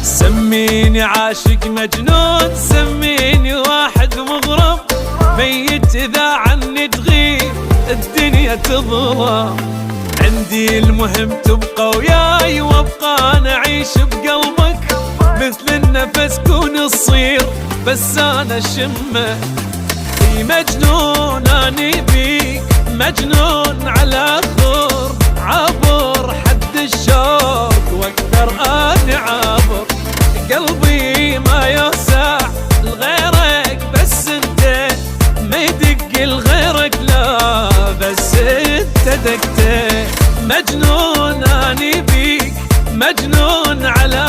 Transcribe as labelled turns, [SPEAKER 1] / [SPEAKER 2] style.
[SPEAKER 1] سميني عاشق مجنون، سميني واحد مغرم، ميت إذا عني تغيب الدنيا تظلم. عندي المهم تبقى وياي وابقى أنا أعيش بقلبك، مثل النفس كون الصير بس أنا شمه. في مجنون أني بيك، مجنون على خور، عبر حد الشوق واقدر أني عابر. قلبي ما يوسع لغيرك بس انت، ما يدق لغيرك لا بس انت دقته. مجنون أني بيك، مجنون على